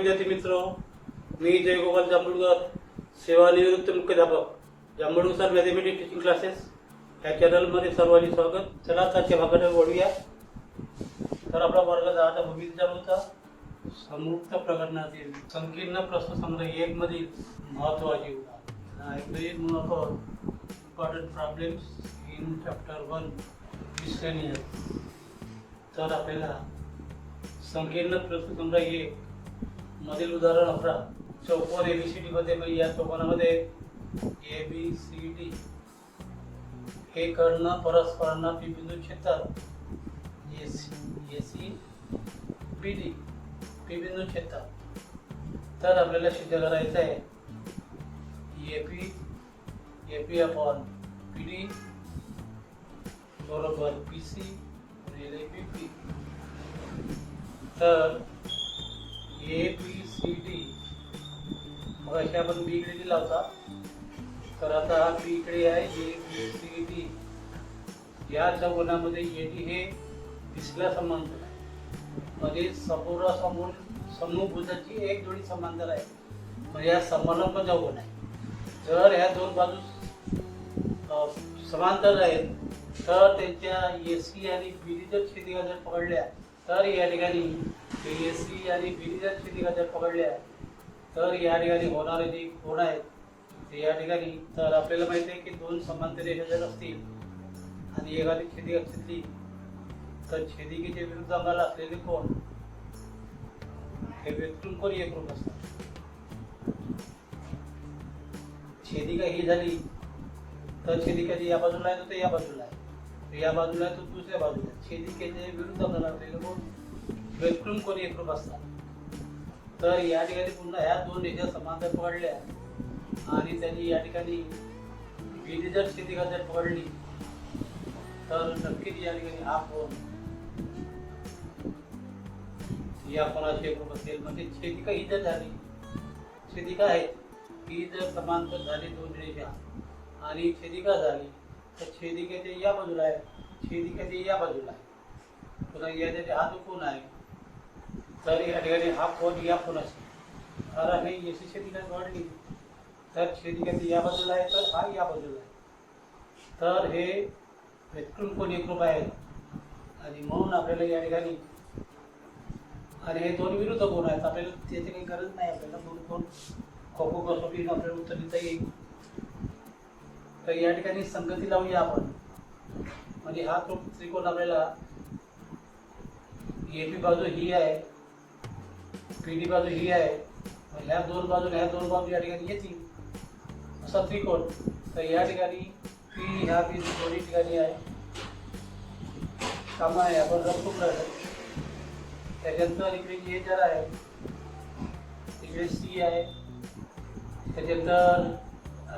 विद्यार्थी मित्र, मी जयगोपाल जांभूळकर, सेवानिवृत्त मुख्याध्यापक, Jambhulkar sir mathematics teaching classes या चॅनलमध्ये सर्वांनी स्वागत. चला आजच्या भागाकडे वळूया. तर आपला वर्ग 10चा भूमिका होता संयुक्त प्रकरणातील संकीर्ण प्रश्नसंग्रह 1 मधील महत्त्वाची उदाहरण. Important problems in chapter 1 miscellaneous. तर आपल्याला संकीर्ण प्रश्नसंग्रह 1 मधील उदाहरण 11 चौकोन ABCD मध्ये या चौकोनामध्ये ABCD हे कर्ण परस्परांना P बिंदू छेदतात. ACBD P बिंदू छेदतात. तर आपल्याला सिद्ध करायचं आहे AP अपॉन PD बरोबर PC गुणिले PP. तर ABCD मग अशी आपण B इकडे लिहिला होता. तर आता हा B इकडे आहे. ABCD या चौकोनामध्ये AD हे तिसऱ्या समांतर आहे. म्हणजे समभुजाची एक जोडी समांतर आहे. म्हणजे हा समालंब चौकोन आहे. जर ह्या दोन बाजू समांतर आहेत तर त्यांच्या AC आणि BD जर छेदिका जर पकडल्या तर या ठिकाणी AC आणि BD जर छेदिका जर पकडल्या तर या ठिकाणी होणारे जे कोण आहेत ते या ठिकाणी. तर आपल्याला माहिती आहे की दोन समांतर रेषा जर असतील आणि एखादी छेदिका छेदली तर छेदिकेच्या विरुद्ध अंगाला असलेले कोण हे व्यक्तिकोन एकरूप असतात. छेदिका ही झाली तर छेदिकाची या बाजूला आहे तर या बाजूला आहे, या बाजूला आहे तो दुसऱ्या बाजूला आहे. छेदिकेच्या विरुद्ध अंगाला असलेले कोण व्यक्तिकोन एकरूप असतात. तर या ठिकाणी पुन्हा ह्या दोन रेषा समांतर पकडल्या आणि त्यांनी या ठिकाणी BD जर छेदिका जर पकडली तर नक्कीच या ठिकाणी हा कोण या कोणाचे एकरूप असेल. म्हणजे छेदिका ही जर झाली, छेदिका आहे ही जर समांतर झाली दोन रेषा आणि छेदिका झाली तर छेदिकेच्या या बाजूला आहे, छेदिकेच्या या बाजूला आहे. पुन्हा याच्या हा जो कोण आहे तर या ठिकाणी हा कोण या कोणाशी कारण हे AC छेदिका वाढली तर छेदिकेच्या या बाजूला आहे तर हा या बाजूला आहे. तर हे व्यक्तिकोन एकरूप आहे आणि म्हणून आपल्याला या ठिकाणी आणि हे दोन विरुद्ध कोण आहेत. आपल्याला त्याची काही गरज नाही. आपल्याला दोन कोण खो कसोटीनं आपल्याला उत्तर देता येईल. तर या ठिकाणी संगती लावूया आपण. म्हणजे हा त्रिकोण आपल्याला AP बाजू ही आहे, PD बाजू ही आहे, ह्या दोन बाजू या ठिकाणी येतील असा त्रिकोण. तर या ठिकाणी P ह्या P दोन्ही ठिकाणी आहे कामा आहे आपण रमून राहिलो. त्याच्यानंतर इकडे A जर आहे, तिकडे C आहे, त्याच्यानंतर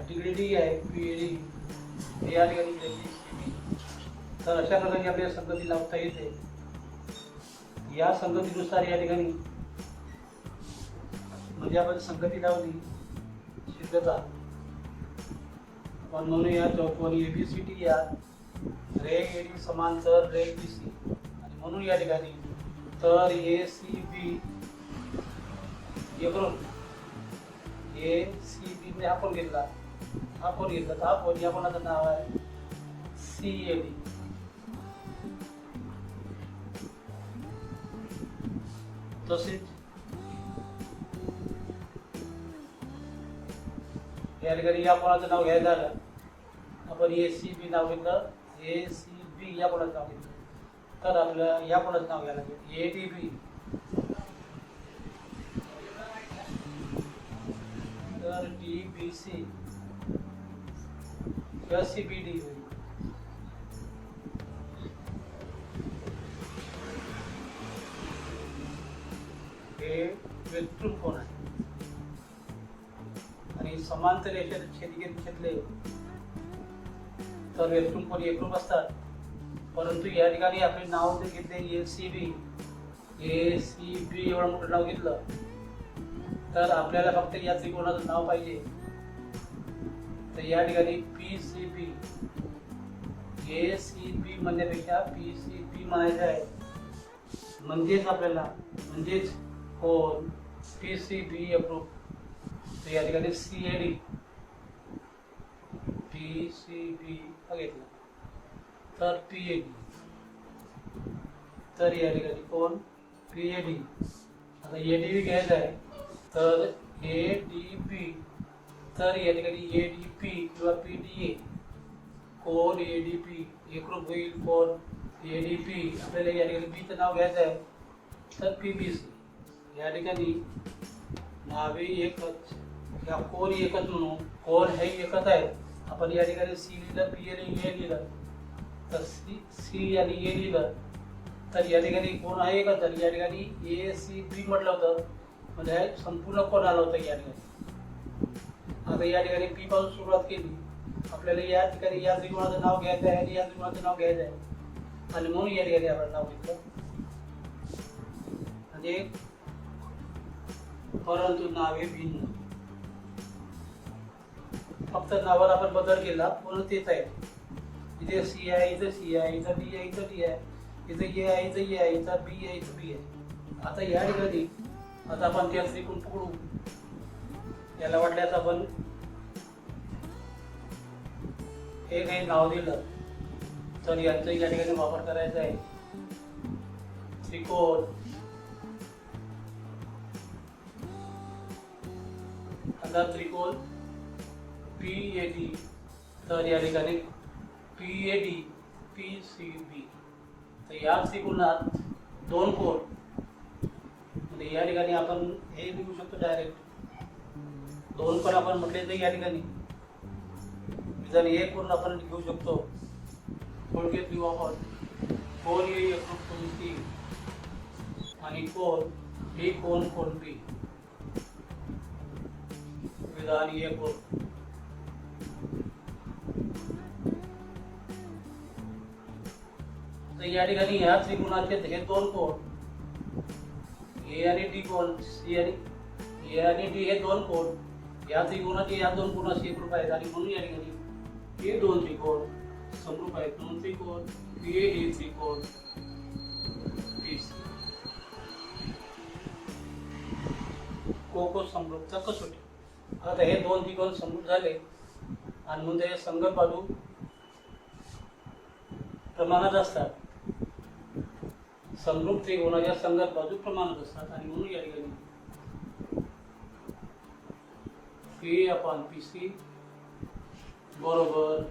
तिकडे D आहे PD या ठिकाणी. तर अशा प्रकारे आपल्याला संगती लावता येते. या संगतीनुसार या ठिकाणी म्हणजे आपण संगती लावली सिद्धता आपण म्हणूया चौकोन ABCD या रेघ AD समांतर रेघ BC आणि म्हणून या ठिकाणी तर ACB एकूण ACB ने आपण घेतला तर हा कोण या कोणाचं नाव आहे CAD. तसेच या ठिकाणी या कोणाचं नाव घ्यायचं झालं आपण ACB नाव घेतलं, ACB या कोणाचं नाव घेतलं तर आपल्याला या कोणाचं नाव घ्यायला लागेल ADB. तर DBC किंवा CBD होईल. हे व्यक्तिकोन आहे आणि समांतर रेषा छेदिकेत छेदले तर व्यक्तिकोन एकरूप असतात. परंतु या ठिकाणी आपले नाव जर घेतले ACB एवढं मोठं नाव घेतलं तर आपल्याला फक्त या त्रिकोणाचं नाव पाहिजे. तर या ठिकाणी PCB ACB म्हणण्यापेक्षा PCB म्हणायचं आहे. म्हणजेच आपल्याला कोण PCB अप्रूव्ह. तर या ठिकाणी CAD PCB हा घेतला तर PAD. तर या ठिकाणी कोण PAD. आता ADB घ्यायचं आहे तर ADB. तर या ठिकाणी ADP किंवा PDA कोण ADP एकरूप होईल कोण ADP. आपल्याला या ठिकाणी बीचं नाव घ्यायचं आहे तर PBC. या ठिकाणी नावे एकच या कोण एकच म्हणून कोण हे एकच आहे. आपण या ठिकाणी C लिहिलं P आणि A लिहिलं तर C आणि A लिहिलं तर या ठिकाणी कोण आहे का. तर या ठिकाणी ACB म्हटलं होतं म्हणजे संपूर्ण कोण आलं होतं या ठिकाणी. आता या ठिकाणी P पासून सुरुवात केली. आपल्याला या ठिकाणी या त्रिकोणाचं नाव घ्यायचं आहे आणि या त्रिकोणाचं नाव घ्यायचं आहे आणि म्हणून या ठिकाणी आपण नाव घेतलं. म्हणजे परंतु नावे भिन्न. फक्त नावाला आपण बदल केला पूर्ण तेच आहे. इथे C आहे इथं C आहे इथं D आहे इथं D आहे इथं A आहे इथं A आहे इथं B आहे इथं B आहे. आता या ठिकाणी आता आपण त्या त्रिकोण पकडू. याला वाटल्यास आपण हे काही नाव दिलं तर यांचा या ठिकाणी वापर करायचा आहे. त्रिकोण आता त्रिकोण PAD. तर या ठिकाणी PAD PCB. तर या त्रिकोणात दोन कोण म्हणजे या ठिकाणी आपण हे लिहू शकतो डायरेक्ट. दोन कोण आपण म्हटले तर या ठिकाणी जर एक कोण आपण घेऊ शकतो. थोडक्यात लिहू आपण कोण A एकरूप कोण C आणि कोण B कोण कोण B. विधान ये कोण. तर या ठिकाणी या त्रिकोणाचे हे दोन कोण A आणि D कोण C आणि A आणि D हे दोन कोण या त्रिकोणाचे या दोन कोणाशी एकरूप आहेत आणि म्हणून या ठिकाणी हे दोन त्रिकोण समरूप आहेत. दोन त्रिकोण PAD त्रिकोण PC. को समरूपता कसोटी. आता हे दोन त्रिकोण समरूप झाले आणि म्हणून ते संगत बाजू प्रमाणात असतात. समरूप त्रिकोणाच्या संगत बाजू प्रमाणात असतात आणि म्हणून या ठिकाणी PAPC बरोबर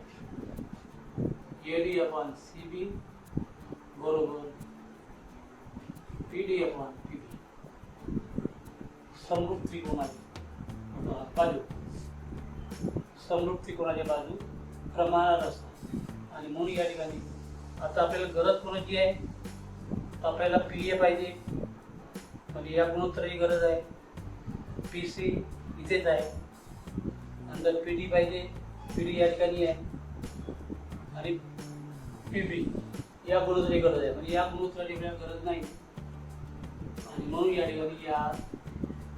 ADCB बरोबर PDPB. समरूप त्रिकोणाची बाजू समरूप त्रिकोणाच्या बाजू प्रमाणात असतात आणि म्हणून या ठिकाणी आता आपल्याला गरज कोणाची आहे तर आपल्याला PA पाहिजे म्हणजे या गुणोत्तराची गरज आहे. PC इथेच आहे. नंतर PD पाहिजे. PD या ठिकाणी आहे आणि PB या गुणोत्तराची गरज आहे म्हणजे या गुणोत्तराची आपल्याला गरज नाही आणि म्हणून या ठिकाणी या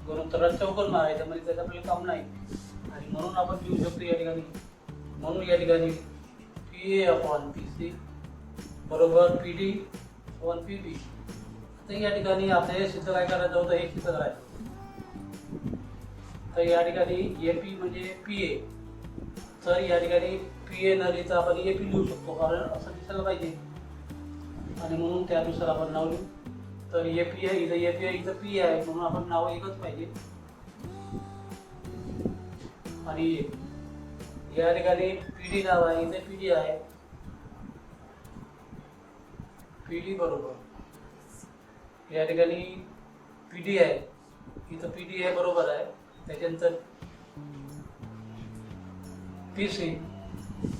गुणोत्तरात चौकोन मारायचं म्हणजे त्याचं आपल्याला काम नाही आणि म्हणून आपण लिहू शकतो या ठिकाणी. म्हणून या ठिकाणी PAPC बरोबर PDPB. तर या ठिकाणी आपल्याला हे सिद्ध काय करायचं होतं हे सिद्ध करायचं. तर या ठिकाणी AP म्हणजे PA. तर या ठिकाणी PA न लिहिता आपण AP लिहू शकतो कारण असं दिसायला पाहिजे आणि म्हणून त्यानुसार आपण नाव लिहू. तर AP आहे इथं AP आहे इथं P आहे म्हणून आपण नाव एकच पाहिजे आणि या ठिकाणी PD नाव आहे इथे PD आहे. PD बरोबर या ठिकाणी PD आहे इथं PD आहे बरोबर आहे. त्याच्यानंतर PC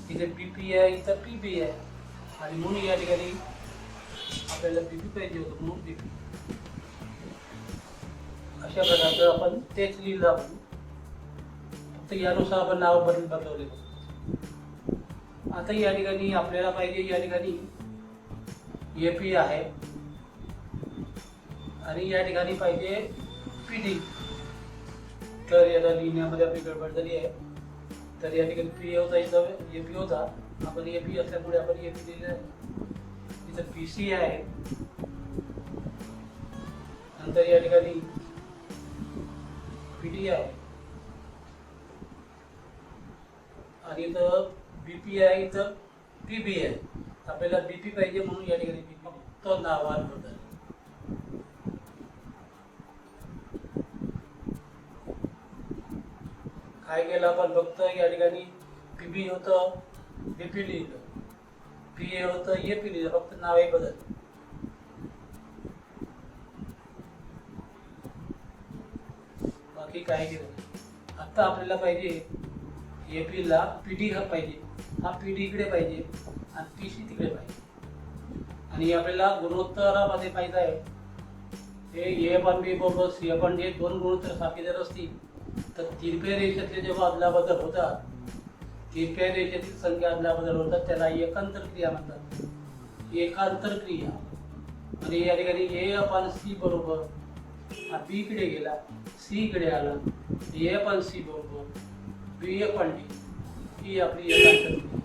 इथे PP आहे इथं PB आहे आणि म्हणून या ठिकाणी आपल्याला PP पाहिजे होतं म्हणून PP. अशा प्रकारचं आपण तेच लिहिलं. आपण फक्त यानुसार आपण नाव बदलवले. आता या ठिकाणी आपल्याला पाहिजे या ठिकाणी AP आहे आणि या ठिकाणी पाहिजे PD. तर याला लिहिण्यामध्ये आपली गडबड झाली आहे. तर या ठिकाणी PA होता इथं AP होता आपण AP असल्यामुळे आपण AP लिहिलं आहे. इथं PC आहे. नंतर या ठिकाणी बीपी आहे आणि इथं बीपी आहे, इथं पीबी आहे. आपल्याला बीपी पाहिजे म्हणून या ठिकाणी बीपी तो नावाल बदल. काय केलं आपण फक्त या ठिकाणी पीबी होतं, बीपी लिहिलं, पीए होतं, एपी लिहिलं, फक्त नाव आहे बदल. बाकी काय केलं. आता आपल्याला पाहिजे एपीला पीडी हा पाहिजे, हा पीडी इकडे पाहिजे आणि पीसी तिकडे पाहिजे. आणि आपल्याला गुणोत्तरामध्ये माहित आहे हे ए पण बी बरोबर सी पण जे दोन गुणोत्तर सारखे जर असतील तर तिरप्या रेषेतले जेव्हा अदलाबदल होतात, तिरप्या रेषेतील संख्या अदलाबदल होतात त्याला एकांतर क्रिया म्हणतात. एकांतर क्रिया म्हणजे या ठिकाणी ए अपन सी बरोबर हा बी कडे गेला, सी कडे आला, ए अपन सी बरोबर बी अपन डी, ही आपली एकांतर क्रिया.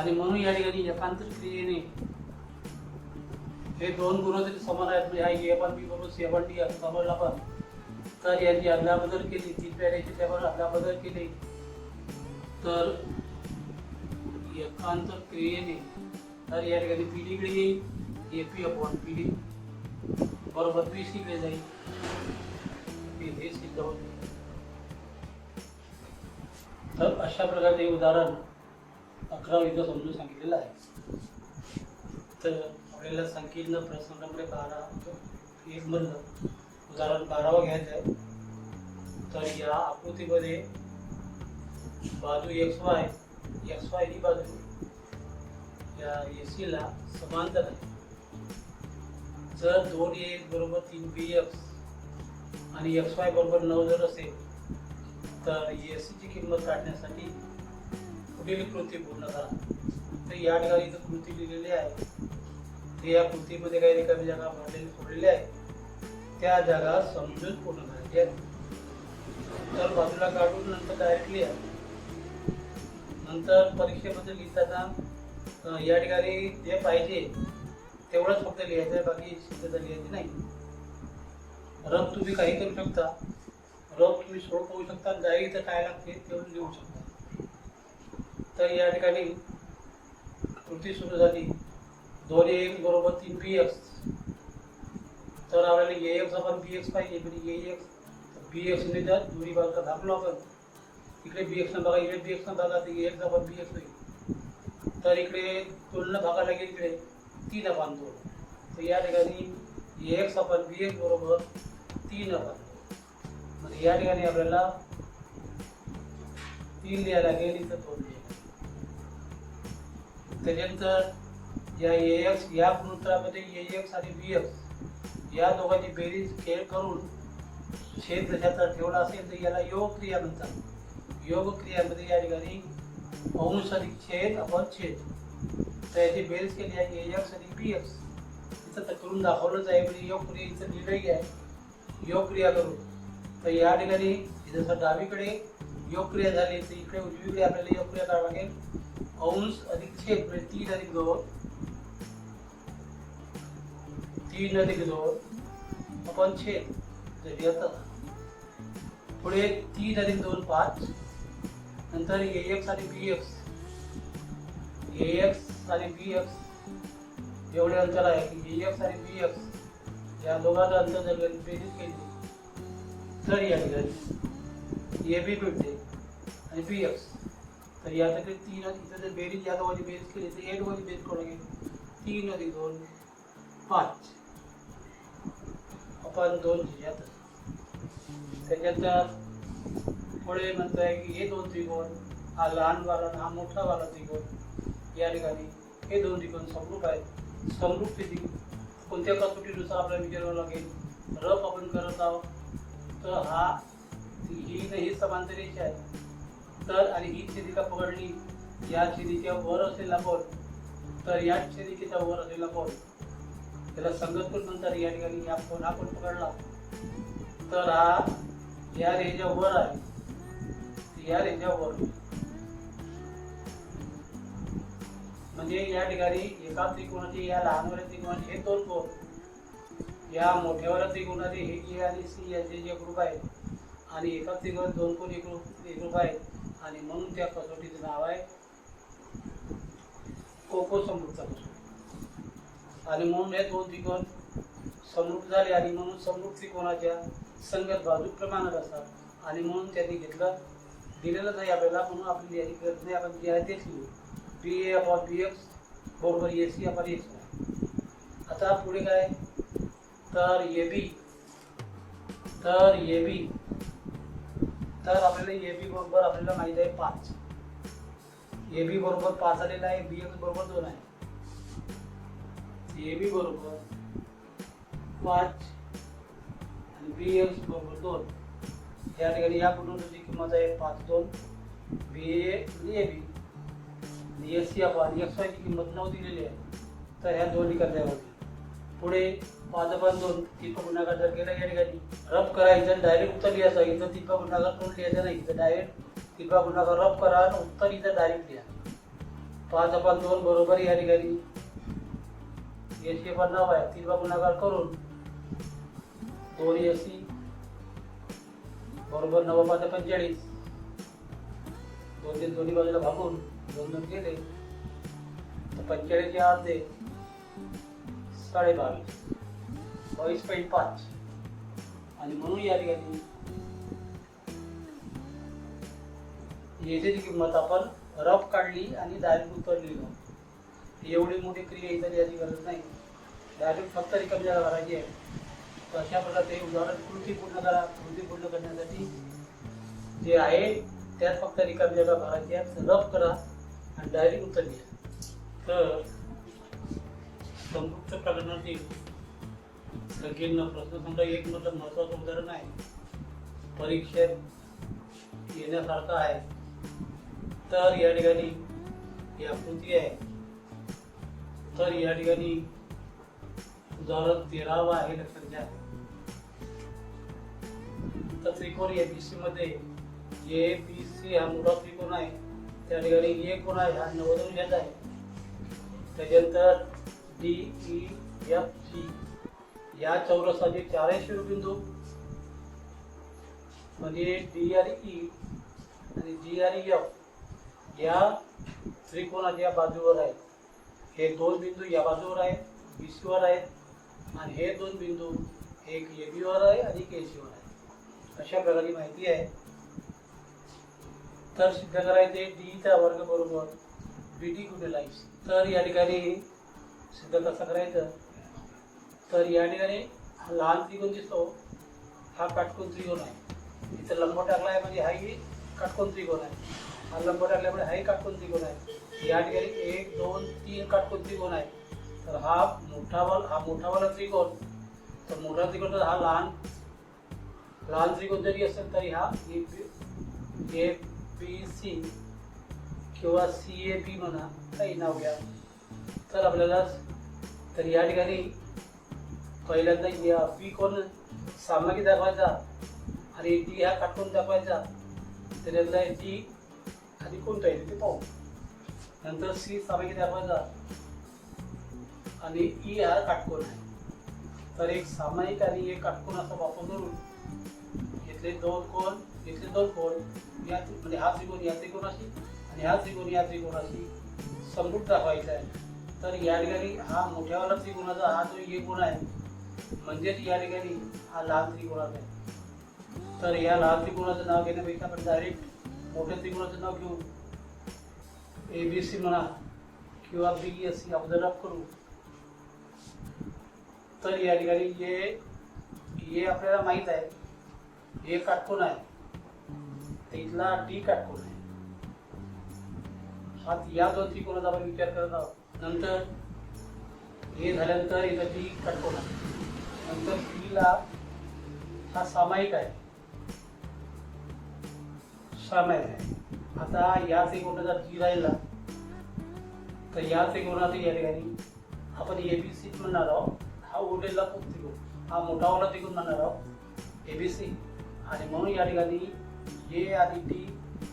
आणि म्हणून या ठिकाणी एकांतर क्रियेने हे दोन गुणोत्तर समान आहेत, म्हणजे हा ए पण बी बरोबर सी पण डी असं समजलं आपण. तर यांची अदलाबदल केली, तिरप्या रेषेच्यावर अदलाबदल केली तर एकांतर क्रियेने तर या ठिकाणी पीडी कडे येईल, एपी अपॉन पीडी बरोबर पीसी कडे जाईल, हे सिद्ध होते. तर अशा प्रकारचे उदाहरण 11 इथं समजून सांगितलेलं आहे. तर आपल्याला संकीर्ण प्रश्न क्रमांक 12 मधलं उदाहरण 12 घ्यायचं आहे. तर या आकृतीमध्ये बाजू XY ही बाजू या AC ला समांतर आहे. जर 2A बरोबर 3BX आणि XY बरोबर 9 जर असेल तर AC ची किंमत काढण्यासाठी पुढील कृती पूर्ण करा. तर या ठिकाणी इथं कृती लिहिलेली आहे. ते या कृतीमध्ये काही रिकामी जागा भरलेली सोडलेल्या आहे, त्या जागा समजून पूर्ण करायच्या आहेत. तर बाजूला काढून नंतर डायरेक्ट लिहा. नंतर परीक्षेमध्ये लिहिताना या ठिकाणी जे पाहिजे तेवढंच फक्त लिहायचं आहे, बाकी सिद्धता लिहायची नाही. रफ तुम्ही काही करू शकता, रफ तुम्ही सोड पाहू शकता, जाई इथं काय लागते तेवढं लिहू शकता. तर या ठिकाणी कृती सुरू झाली. 2A बरोबर 3BX, तर आपल्याला AX आपण BX पाहिजे, म्हणजे AX BX ने जर दोन्ही बाजूला दाखवलो आपण, इकडे BX न बघा, इकडे BX न बघा, तर AX आपण BX होईल. तर इकडे 2 न भागा लागेल, इकडे 3/2. तर या ठिकाणी AX आपण BX बरोबर 3/2, म्हणजे या ठिकाणी आपल्याला 3 लिहायला लागेल, इथं 2 लिहायला. त्याच्यानंतर या AX या गुणोत्तरामध्ये AX आणि BX या दोघांची बेरीज खेळ करून छेद जशाचा ठेवला असेल तर याला योग क्रिया म्हणतात. योग क्रियामध्ये या ठिकाणी अंश अधिक छेद अपन छेद, तर याची बेरीज केली आहे AX आणि BX. इथं तर करून दाखवलंच आहे, म्हणजे योग क्रिया इथं लिहिलंही आहे. योग क्रिया करून तर या ठिकाणी जसं डावीकडे योग क्रिया झाली तर इकडे उजवीकडे आपल्याला योग क्रिया करावं लागेल. अंश अधिक छेद म्हणजे 3 अधिक 2, 3 अधिक 2 अपन छेद. जर येतं पुढे 3 अधिक 2 5, नंतर AX आणि BX, AX आणि BX एवढे अंतर आहे की AX आणि BX या दोघांचं अंतर जर बेरीज केली तर या ठिकाणी AB भेटते आणि BX. तर या ठिकाणी 3 इथं जर बेरीज या दोघांची बेरीज केली तर 8 वाली बेरीज करू लागेल. 3 अधिक 2 5 अपन 2 यात. त्याच्यानंतर पुढे म्हणतोय की हे 2 त्रिकोण, हा लहान वाला हा मोठा वाला त्रिकोण, या ठिकाणी हे 2 त्रिकोण समरूप आहेत. समरूप स्थिती कोणत्या कसोटीनुसार आपल्याला विचारावं लागेल. रफ आपण करत आहोत तर ही समांतर रेषा आहे. तर आणि ही छेदिका पकडली, या छेदिकेच्या वर असलेला कोन, तर या छेदिकेच्या वर असलेला कोन त्याला संगत कोन म्हणतात. या ठिकाणी हा कोन पकडला तर हा या रेषेच्या वर आहे, या रेषेच्या वर, म्हणजे या ठिकाणी एका त्रिकोणाचे या लहान वाल्या त्रिकोणाचे हे 2 कोन या मोठ्यावाल्या त्रिकोणाचे हे ए आणि सी यांचे जे ग्रुप आहेत आणि एका त्रिकोणात दोन कोण एक ग्रुप आहेत आणि म्हणून त्या कसोटीचं नाव आहे कोको समृद्धचा कसोटी. आणि म्हणून हे दोन त्रिकोण समृद्ध झाले आणि म्हणून समृद्ध त्रिकोणाच्या संगत बाजू प्रमाणात असतात आणि म्हणून त्यांनी दिलेलंच आहे आपल्याला, म्हणून आपली याची गरज नाही, आपण जे आहे तेच लिहू. बी ए अपॉन बी एक्स बरोबर ए सी अपॉन एक्स वाय. आता पुढे काय, तर ए बी तर आपल्याला ए बी बरोबर आपल्याला माहित आहे 5. ए बी बरोबर 5 आलेला आहे, बी एक्स बरोबर 2 आहे. ए बी बरोबर 5 आणि बी एक्स बरोबर 2. या ठिकाणी या पुढून किंमत आहे 5 2 बी ए म्हणजे A B S C upon X वायची किंमत 9 दिलेली आहे. तर ह्या दोन्ही करण्यावरती पुढे 5 अपॉन 2 तिथं गुणाकार जर केला या ठिकाणी रफ करायचं डायरेक्ट उत्तर लिहायचं. इथं तिथं गुणाकार करून लिहायचं नाही, इथं डायरेक्ट तिथं गुणाकार रफ करा आणि उत्तर इथं डायरेक्ट लिहा. 5 अपॉन 2 बरोबर या ठिकाणी एस सी अपॉन 9 आहे, तिथं गुणाकार करून 2 एस सी बरोबर 9 5 45. 2 दोन्ही बाजूला भागून 2 2 गेले तर 45 चे अर्धे 22.5 22.5 आणि म्हणून या ठिकाणी याची किंमत आपण रफ काढली आणि डायरेक्ट उत्तर लिहिलं. एवढी मोठी क्रिया इतर याची गरज नाही, डायरेक्ट फक्त रिकामी जागा भरायची आहे. तर अशा प्रकारे उदाहरण कृती पूर्ण करा. कृती पूर्ण करण्यासाठी जे आहे त्यात फक्त रिकामी जागा भरायची आहे, रफ करा आणि डायरेक्ट उत्तर लिहा. तर संयुक्त प्रकरणातील संख्येनं प्रश्नसंख्या 1 मधलं महत्त्वाचं उदाहरण आहे, परीक्षेत येण्यासारखं आहे. तर या ठिकाणी ही आकृती आहे. तर या ठिकाणी उदाहरण 13 आहे, लक्षात घ्या. तर त्रिकोण एबीसी मध्ये ए बी सी हा मोठा त्रिकोण आहे. त्या ठिकाणी ए कोण आहे हा 90 घेत आहे. त्याच्यानंतर डी ई एफ जी या चौरसाचे 4 शिरोबिंदू म्हणजे डी आणि ई आणि जी आणि एफ या त्रिकोणाच्या बाजूवर आहेत. हे 2 बिंदू या बाजूवर आहेत, बी सी वर आहेत आणि हे 2 बिंदू एक ए बी वर आहे आणि एक ए सी वर आहे. अशा प्रकारची माहिती आहे. तर सिद्ध करायचे डी चा वर्ग बरोबर बी डी गुणिले सी. तर या ठिकाणी सिद्ध कसं करायचं, तर या ठिकाणी हा लहान त्रिकोण दिसतो, हा काटकोन त्रिकोण आहे. इथं लंब टाकला आहे म्हणजे हाही काटकोन त्रिकोण आहे. हा लंब टाकल्यामुळे हाही काटकोन त्रिकोण आहे. या ठिकाणी 1 2 3 काटकोन त्रिकोण आहे. तर हा मोठावाला त्रिकोण, तर मोठा त्रिकोण तर हा लहान त्रिकोण जरी असेल तरी हा ए बी सी किंवा सी ए बी म्हणा, काही नाव घ्या. तर आपल्याला तर या ठिकाणी पहिल्यांदा या बी कोण सामागिक दाखवायचा आणि डी हा काटकोन दाखवायचा. त्याच्यातला डी आधी कोणता आहे ते पाहू, नंतर सी सामागिक दाखवायचा आणि ई हा काटकोन आहे. तर एक सामायिक आणि एक काटकोन असा वापर करून इथले दोन कोण या म्हणजे हा त्रिकोण या त्रिकोणाशी आणि हा त्रिकोण या त्रिकोणाशी समरूप दाखवायचा आहे. तर या ठिकाणी हा मोठ्यावाला त्रिकोणाचा हा जो ए कोण आहे म्हणजेच या ठिकाणी हा लहान त्रिकोणाचा आहे. तर या लहान त्रिकोणाचं नाव घेण्यापेक्षा आपण डायरेक्ट मोठ्या त्रिकोणाचं नाव घेऊ, ए बी सी म्हणा किंवा बी एस सी अगोदर रफ करू. तर या ठिकाणी ए आपल्याला माहित आहे, ए काटकोन आहे, इथला डी काटकोन आहे. हा या 2 त्रिकोणाचा आपण विचार करत आहोत. नंतर हे झाल्यानंतर इथं डी काटकोन आहे. नंतर बी ला हा सामायिक आहे. आता या त्रिकोणाचा डी राहिला तर या त्रिकोणात या ठिकाणी आपण ए बी सी म्हणणार आहोत. हा उरलेला त्रिकोण हा मोठावाला त्रिकोण म्हणणार आहोत ए बी सी. आणि म्हणून या ठिकाणी ए आणि डी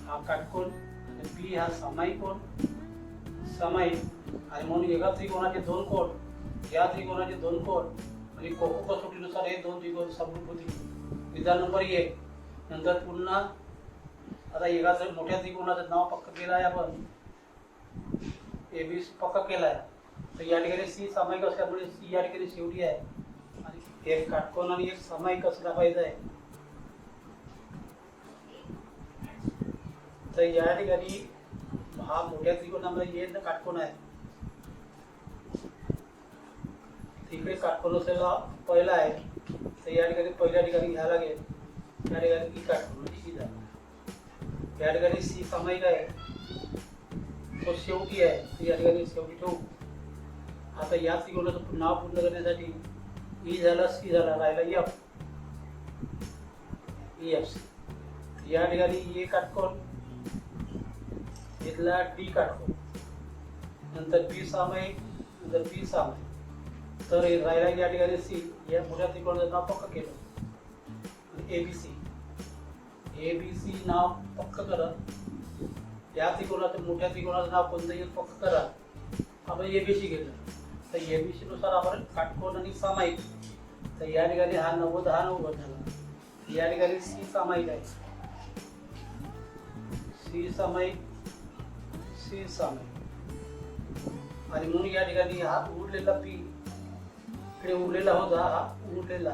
हा काटकोन आणि बी हा सामायिक कोण आणि म्हणून एका त्रिकोणाचे 2 कोण, या त्रिकोणाचे 2 कोण म्हणजे कोको कसोटीनुसार हे दोन त्रिकोण समरूप होतील. विधान नंबर 1. नंतर पुन्हा आता एका मोठ्या त्रिकोणाचं नाव पक्क केलं आहे आपण, ABC पक्का केला आहे. तर या ठिकाणी सी सामायिक असल्यामुळे सी या ठिकाणी शेवटी आहे आणि एक काटकोन आणि एक सामायिक असला पाहिजे आहे. तर या ठिकाणी हा मोठ्या त्रिकोणामध्ये ये काटकोन आहे. तिकडे काटकोन असलेला पहिला आहे. तर या ठिकाणी पहिल्या ठिकाणी घ्यायला लागेल. या ठिकाणी ई काटकोन म्हणजे ई झाला. या ठिकाणी सी सामायिक आहे, तो शेवटी आहे. तर या ठिकाणी शेवटी ठेवू. आता या त्रिकोणाचं नाव पूर्ण करण्यासाठी ई झाला, सी झाला, राहिला एफ. E F C. या ठिकाणी ए काटकोन घेतला, डी काटकोन, नंतर बी सामायिक, नंतर बी सामायिक. तर राहिला या ठिकाणी सी. या मोठ्या त्रिकोणाचं नाव पक्क केलं, ABC. ABC नाव पक्क करा. या त्रिकोणाचं मोठ्या त्रिकोणाचं नाव कोणतंही पक्क करा. आपण ABC घेतलं. तर ABC नुसार आपण काटकोन आणि सामायिक. तर या ठिकाणी हा 90 हा 90 झाला. या ठिकाणी सी सामायिक आहे, सी सामायिक, सी सामायिक. आणि म्हणून या ठिकाणी हा उरलेला पी इकडे उरलेला होता, हा उरलेला.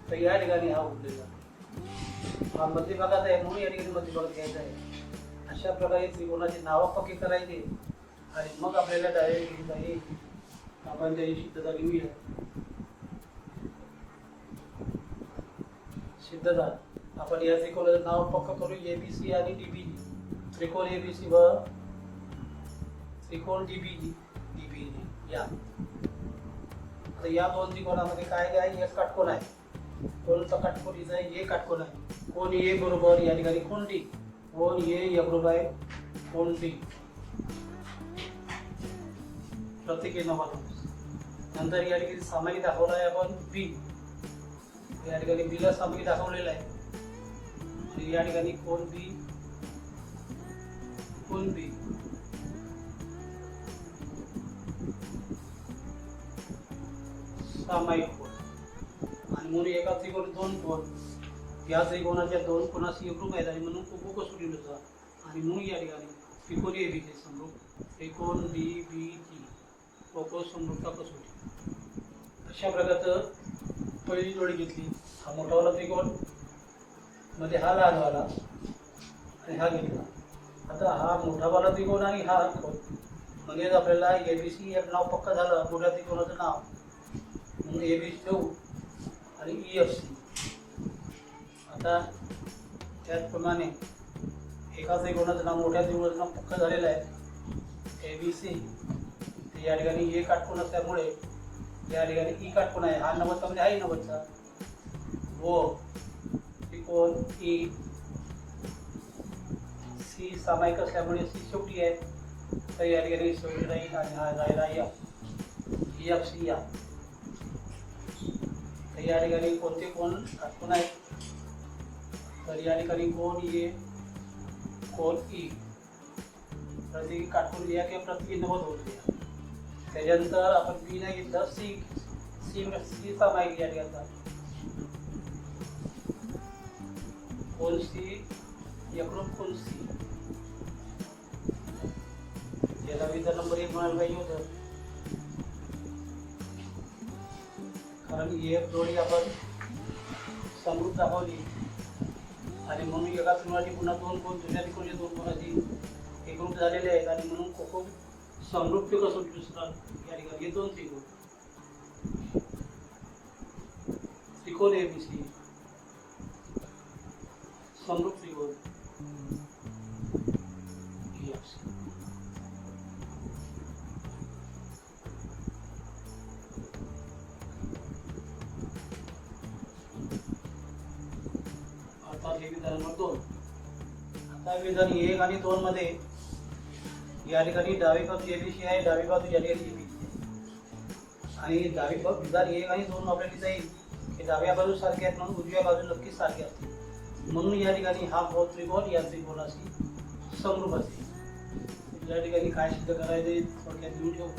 तर या ठिकाणी हा उरलेला, हा मध्यभागात आहे, म्हणून या ठिकाणी मध्यभागात घ्यायचा आहे. अशा प्रकारे त्रिकोणाची नावं पक्की करायची आणि मग आपल्याला डायरेक्ट येईल. आपण त्याची सिद्धता घेऊया. सिद्धता आपण या त्रिकोणाचं नाव पक्क करू, ABC आणि DB. त्रिकोण ABC व त्रिकोण DB. या आता या दोन त्रिकोणामध्ये काय आहे, एक काटकोन आहे. कोणता काटकोन इथं आहे, ए काटकोन आहे. कोण ए बरोबर या ठिकाणी कोण डी, कोण ए या बरोबर आहे कोण डी. प्रत्येकी नंबर. नंतर या ठिकाणी सामायिक दाखवला आहे आपण बी. या ठिकाणी बीला सामायिक दाखवलेला आहे. या ठिकाणी कोण बी, कोण बी. सामायिक कोण. आणि म्हणून एका त्रिकोण दोन कोण. या त्रिकोणाच्या दोन कोणाशी एकरूप आहेत आणि म्हणून कोको कसोटीनुसार. आणि म्हणून या ठिकाणी त्रिकोण ABC समरूप, त्रिकोण DBG कोको समरूपता कसोटी. अशा प्रकारचं पहिली जोडी घेतली. हा मोठावाला त्रिकोण मध्ये हा लहानवाला आणि हा घेतला. आता हा मोठावाला त्रिकोण आणि हा त्रिकोण म्हणजे आपल्याला ABC एक नाव पक्का झालं, मोठ्या त्रिकोणाचं नाव म्हणून ABC ठेवू आणि EFC. आता त्याचप्रमाणे एका त्रिकोणाचं नाव मोठ्या त्रिकोणाचं नाव पक्का झालेलं आहे ABC. या ठिकाणी ए काटकोन असल्यामुळे या ठिकाणी ई काटकोन आहे. हा 90 मध्ये आहे 90चा व त्रिकोण ई. सी सामायिक असल्यामुळे सी शेवटी आहे. तर या ठिकाणी शेवटी राहील आणि हा राहिला EFC. या तर या ठिकाणी कोणते कोण काटकोन आहेत, तर या ठिकाणी कोण ए, कोण ई. प्रत्येकी काटकोन या किंवा प्रत्येकी 90 होत द्या. त्याच्यानंतर आपण बी नाही घेतलं, सी. सी सामायिक या ठिकाणी कोण सी, एकरूप कोण सी. याला विधान नंबर 1 म्हणायला पाहिजे होतं, कारण एक जोडी आपण समरूप दाखवली आणि म्हणून एका त्रिकोणाची पुन्हा दोन कोण, दुसऱ्या त्रिकोणाची दोन कोणाची एकरूप झालेले आहेत आणि म्हणून कोको समरूप कसोटी दुसरा. या ठिकाणी हे दोन त्रिकोण, त्रिकोण ABC समरूप त्रिकोण EFC. अर्थात हे विधान नंबर 2. आता विधान 1 आणि 2 मध्ये या ठिकाणी डावी बाजू ABC आहे, डावी बाजू या ठिकाणी EBC आहे. आणि डावी बाजू विधान 1 आणि 2 आपल्याला जाईल की डाव्या बाजू सारखे आहेत म्हणून उजव्या बाजू नक्कीच सारखे असतील. म्हणून या ठिकाणी हा त्रिकोण या त्रिकोणाशी समरूप असेल. या ठिकाणी काय सिद्ध करायचे थोडक्यात घेऊन ठेवू.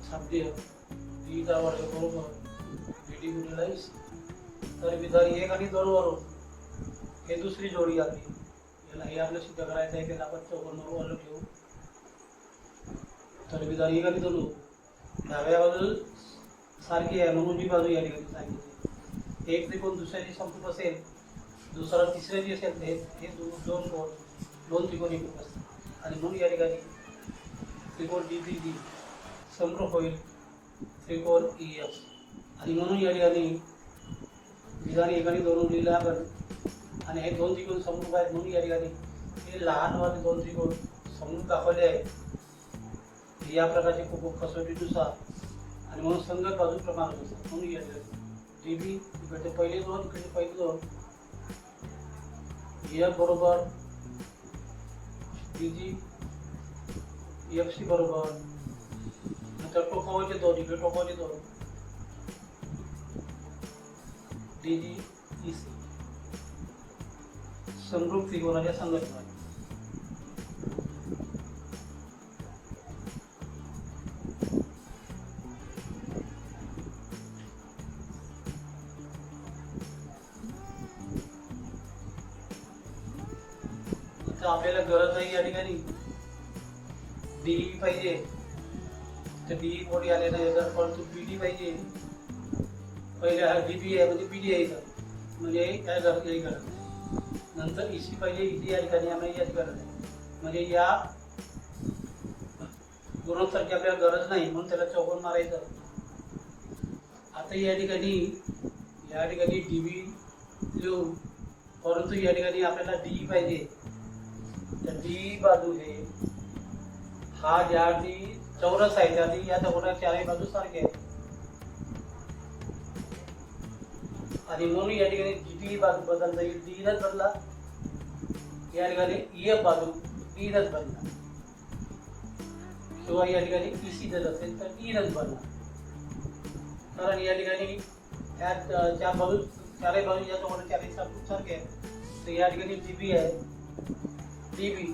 साध्य ईचा वर्ग बरोबर बीडी गुणिले ईसी. तर विधारी 1 आणि 2 वरून हे दुसरी जोडी आली. याला हे आपलं सिद्ध करायचं आहे. त्याला आपण 54 वर ठेवू. तर विधारी 1 आणि 2 डाव्या बाजू सारखी आहे म्हणून ही बाजू या ठिकाणी सांगितली. एक त्रिकोण दुसऱ्याची समरूप असेल, दुसरा तिसऱ्याची असेल, हे दोन त्रिकोण एकरूप असतात आणि म्हणून या ठिकाणी त्रिकोण DBD समरूप होईल त्रिकोण EF. आणि म्हणून या ठिकाणी विधानी 1 आणि 2 लिहिलं आपण. आणि हे दोन त्रिकोण समरूप आहेत म्हणून या ठिकाणी हे लहानवाले दोन त्रिकोण समरूप दाखवले आहेत या प्रकारचे कसोटीनुसार. आणि म्हणून संगत बाजू प्रमाणात असतात म्हणून या ठिकाणी DB इकडचे पहिले दोन, इकडचे पहिले दोन, EF बरोबर DG, FC बरोबर नंतर टोकावरचे दोन, इकडे टोकावरचे दोन, DG EC समरूप त्रिकोणाच्या संगत. आपल्याला गरज आहे या ठिकाणी DE पाहिजे तर DE कोणी आले नाही. जर परंतु BD पाहिजे, पहिले हा DB आहे म्हणजे BD आहे म्हणजे काय गरज नाही गरज. नंतर EC पाहिजे, EC या ठिकाणी आम्हाला याची गरज आहे म्हणजे या गुणोत्तराची आपल्याला गरज नाही म्हणून त्याला चौकोन मारायचं. आता या ठिकाणी DB लिहू, परंतु या ठिकाणी आपल्याला DE पाहिजे. तर डी बाजू हे हा ज्या चौरस आहे त्या या चौकोनाच्या चारही बाजू सारखे आहेत आणि म्हणून या ठिकाणी DB बाजू बदलता येईल. DEनच बदला. या ठिकाणी EF बाजू DEनच बदला किंवा या ठिकाणी EC जर असेल तर DEनच बदला. कारण या ठिकाणी त्या बाजू चारही बाजू या चौकोनाच्या चारही सारखे आहेत. तर या ठिकाणी DB आहे, DB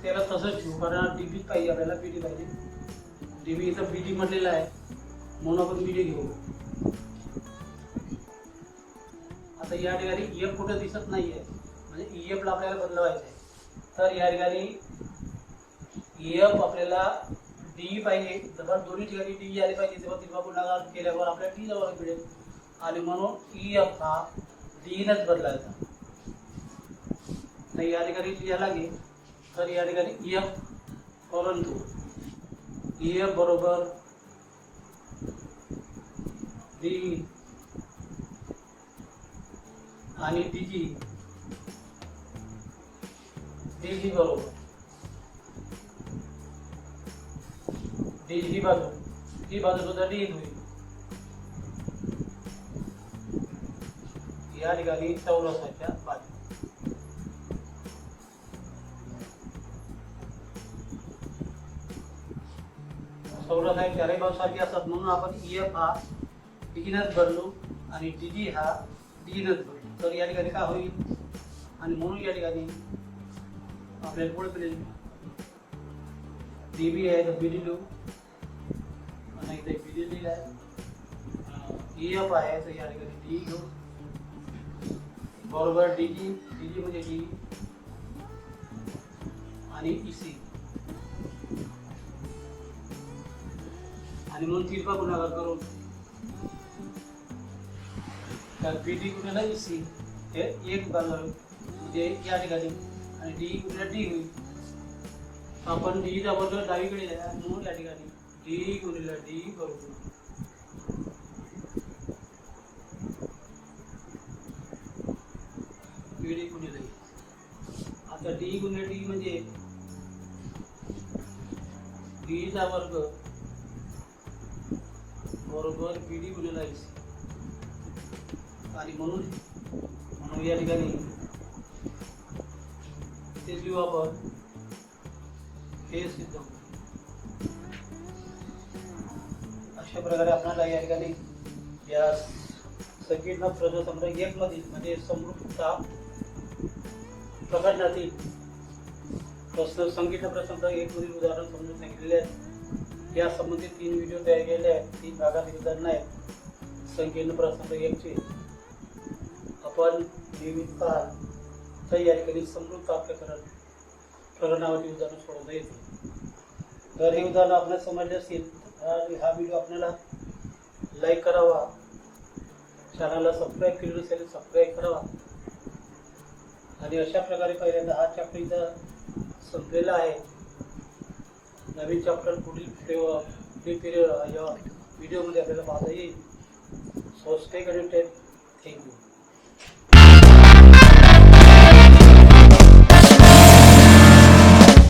त्याला तसंच ठेवू कारण DB पाहिजे आपल्याला, BD पाहिजे. DB इथं BD म्हटलेलं आहे म्हणून आपण BD घेऊ. आता या ठिकाणी EF कुठं दिसत नाहीये म्हणजे EF ला आपल्याला बदलवायचं आहे. तर या ठिकाणी EF आपल्याला DE पाहिजे. तर दोन्ही ठिकाणी DE आले पाहिजे तेव्हा तिरपा गुणाकार केल्यावर आपल्याला D जवळ मिळेल आणि म्हणून EF हा DEनच बदलायचा. तर या ठिकाणी लिहायला लागेल. तर या ठिकाणी EF परंतु EF बरोबर DE आणि DG बरोबर ही बाजू सुद्धा D होईल. या ठिकाणी चौरसाच्या बाजू चौरस आहे चारही बाजू सारखी असतात म्हणून आपण EF हा DGनच बदलू आणि DG हा DEनच बदलू. तर या ठिकाणी काय होईल आणि म्हणून या ठिकाणी आपल्याला पुढे मिळेल DB आहे तर BD लिहू आणि इथे BD लिहिलं आहे. EF आहे तर या ठिकाणी DE घेऊ बरोबर DG म्हणजे DE आणि EC आणि म्हणून तिरपा गुणाकार करून तर BD गुणिले EC हे एक बाजू म्हणजे या ठिकाणी आणि DE गुणिले D होईल. आपण DE चा वर्ग डावीकडे आहे म्हणून या ठिकाणी DE गुणिले D बरोबर BD गुणिले. आता DE गुणिले D म्हणजे DE चा वर्ग बरोबर BD गुणिले EC आणि म्हणून या ठिकाणी ते लिहू आपण हे सिद्ध होईल. अशा प्रकारे आपल्याला या ठिकाणी या संकीर्ण प्रश्नसंग्रह 1 मधील म्हणजे समरूपता प्रकरणातील संकीर्ण प्रश्नसंग्रह 1 मधील उदाहरण समजून सांगितलेले आहेत. या संबंधित 3 व्हिडिओ तयार केले आहेत. 3 भागात उदाहरणं आहेत. संकीर्ण प्रसंग 1चे आपण नियमित पाहाल तर या ठिकाणी समृद्ध प्रकरणावरची उदाहरणं सोडवता येतील. तर हे उदाहरण आपल्याला समजले असतील तर हा व्हिडिओ आपल्याला लाईक करावा, चॅनलला सबस्क्राईब केलेलं असेल सबस्क्राईब करावा आणि अशा प्रकारे पहिल्यांदा हा चॅप्टर इथं संपलेला आहे. नवीन चॅप्टर पुढील व्हिडिओमध्ये आपल्याला पाहता येईल. So stay connected. थँक्यू.